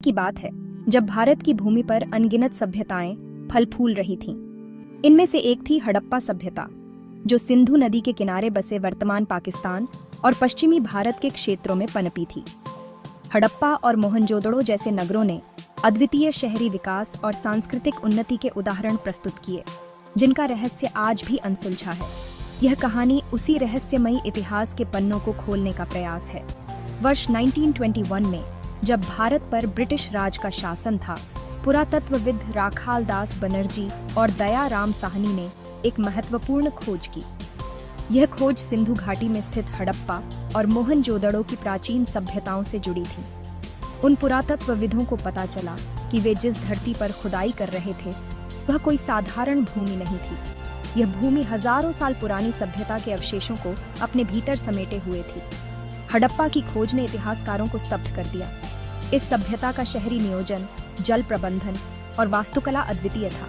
की बात है जब भारत की भूमि पर अनगिनत सभ्यताएं फल फूल रही थीं। इनमें से एक थी हड़प्पा सभ्यता, जो सिंधु नदी के किनारे बसे वर्तमान पाकिस्तान और पश्चिमी भारत के क्षेत्रों में पनपी थी। हड़प्पा और मोहनजोदड़ो जैसे नगरों ने अद्वितीय शहरी विकास और सांस्कृतिक उन्नति के उदाहरण प्रस्तुत किए, जिनका रहस्य आज भी अनसुलझा है। यह कहानी उसी रहस्यमयी इतिहास के पन्नों को खोलने का प्रयास है। वर्ष 1921 में जब भारत पर ब्रिटिश राज का शासन था, पुरातत्वविद राखाल दास बनर्जी और दया राम साहनी ने एक महत्वपूर्ण खोज की। यह खोज सिंधु घाटी में स्थित हड़प्पा और मोहनजोदड़ो की प्राचीन सभ्यताओं से जुड़ी थी। उन पुरातत्वविदों को पता चला कि वे जिस धरती पर खुदाई कर रहे थे वह कोई साधारण भूमि नहीं थी। यह भूमि हजारों साल पुरानी सभ्यता के अवशेषों को अपने भीतर समेटे हुए थी। हड़प्पा की खोज ने इतिहासकारों को स्तब्ध कर दिया। इस सभ्यता का शहरी नियोजन, जल प्रबंधन और वास्तुकला अद्वितीय था।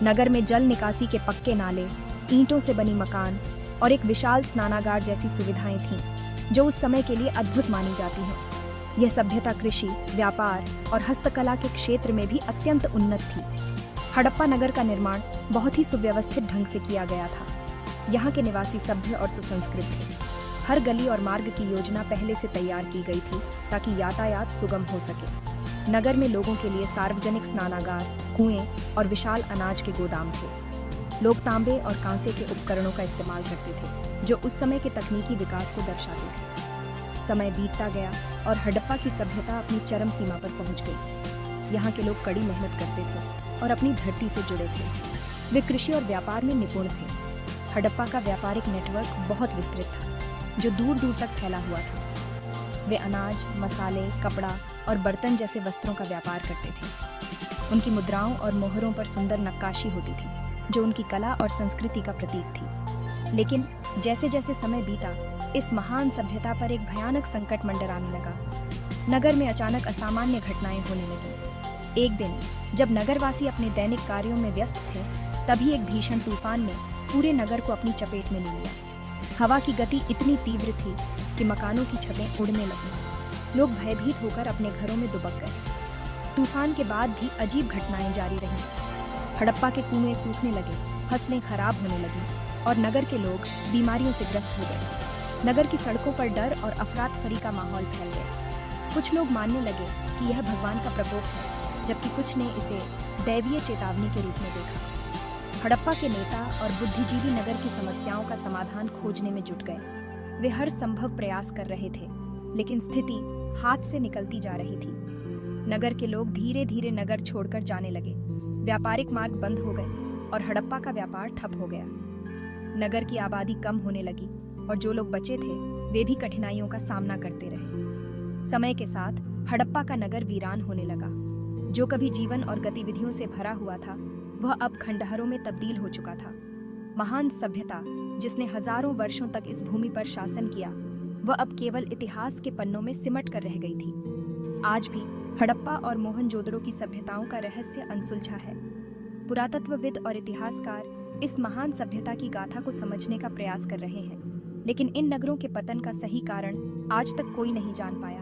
नगर में जल निकासी के पक्के नाले, ईंटों से बनी मकान और एक विशाल स्नानागार जैसी सुविधाएं थीं, जो उस समय के लिए अद्भुत मानी जाती हैं। यह सभ्यता कृषि, व्यापार और हस्तकला के क्षेत्र में भी अत्यंत उन्नत थी। हड़प्पा नगर का निर्माण बहुत ही सुव्यवस्थित ढंग से किया गया था। यहाँ के निवासी सभ्य और सुसंस्कृत थे। हर गली और मार्ग की योजना पहले से तैयार की गई थी ताकि यातायात सुगम हो सके। नगर में लोगों के लिए सार्वजनिक स्नानागार, कुएं और विशाल अनाज के गोदाम थे। लोग तांबे और कांसे के उपकरणों का इस्तेमाल करते थे, जो उस समय के तकनीकी विकास को दर्शाते थे। समय बीतता गया और हड़प्पा की सभ्यता अपनी चरम सीमा पर पहुंच गई। यहाँ के लोग कड़ी मेहनत करते थे और अपनी धरती से जुड़े थे। वे कृषि और व्यापार में निपुण थे। हड़प्पा का व्यापारिक नेटवर्क बहुत विस्तृत था, जो दूर दूर तक फैला हुआ था। वे अनाज, मसाले, कपड़ा और बर्तन जैसे वस्त्रों का व्यापार करते थे। उनकी मुद्राओं और मोहरों पर सुंदर नक्काशी होती थी, जो उनकी कला और संस्कृति का प्रतीक थी। लेकिन जैसे जैसे समय बीता, इस महान सभ्यता पर एक भयानक संकट मंडराने लगा। नगर में अचानक असामान्य घटनाएं होने लगी। एक दिन जब नगरवासी अपने दैनिक कार्यों में व्यस्त थे, तभी एक भीषण तूफान ने पूरे नगर को अपनी चपेट में ले लिया। हवा की गति इतनी तीव्र थी कि मकानों की छतें उड़ने लगीं। लोग भयभीत होकर अपने घरों में दुबक गए। तूफान के बाद भी अजीब घटनाएं जारी रहीं। हड़प्पा के कुएं सूखने लगे, फसलें खराब होने लगीं और नगर के लोग बीमारियों से ग्रस्त हो गए। नगर की सड़कों पर डर और अफरा-तफरी का माहौल फैल गया। कुछ लोग मानने लगे कि यह भगवान का प्रकोप है, जबकि कुछ ने इसे दैवीय चेतावनी के रूप में देखा। हड़प्पा के नेता और बुद्धिजीवी नगर की समस्याओं का समाधान खोजने में जुट गए। वे हर संभव प्रयास कर रहे थे, लेकिन स्थिति हाथ से निकलती जा रही थी। नगर के लोग धीरे धीरे नगर छोड़कर जाने लगे। व्यापारिक मार्ग बंद हो गए और हड़प्पा का व्यापार ठप हो गया। नगर की आबादी कम होने लगी और जो लोग बचे थे वे भी कठिनाइयों का सामना करते रहे। समय के साथ हड़प्पा का नगर वीरान होने लगा। जो कभी जीवन और गतिविधियों से भरा हुआ था, वह अब खंडहरों में तब्दील हो चुका था। महान सभ्यता, जिसने हजारों वर्षों तक इस भूमि पर शासन किया, वह अब केवल इतिहास के पन्नों में सिमट कर रह गई थी। आज भी हड़प्पा और मोहनजोदड़ो की सभ्यताओं का रहस्य अनसुलझा है। पुरातत्वविद और इतिहासकार इस महान सभ्यता की गाथा को समझने का प्रयास कर रहे हैं, लेकिन इन नगरों के पतन का सही कारण आज तक कोई नहीं जान पाया।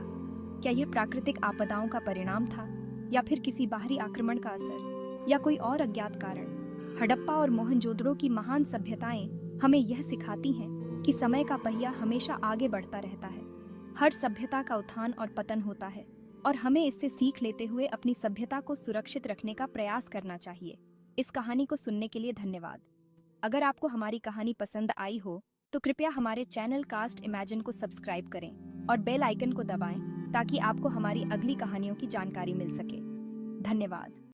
क्या यह प्राकृतिक आपदाओं का परिणाम था, या फिर किसी बाहरी आक्रमण का असर, या कोई और अज्ञात कारण? हड़प्पा और मोहनजोदड़ो की महान सभ्यताएं हमें यह सिखाती हैं कि समय का पहिया हमेशा आगे बढ़ता रहता है। हर सभ्यता का उत्थान और पतन होता है, और हमें इससे सीख लेते हुए अपनी सभ्यता को सुरक्षित रखने का प्रयास करना चाहिए। इस कहानी को सुनने के लिए धन्यवाद। अगर आपको हमारी कहानी पसंद आई हो तो कृपया हमारे चैनल कास्ट इमेजिन को सब्सक्राइब करें और बेल आइकन को दबाएं, ताकि आपको हमारी अगली कहानियों की जानकारी मिल सके। धन्यवाद।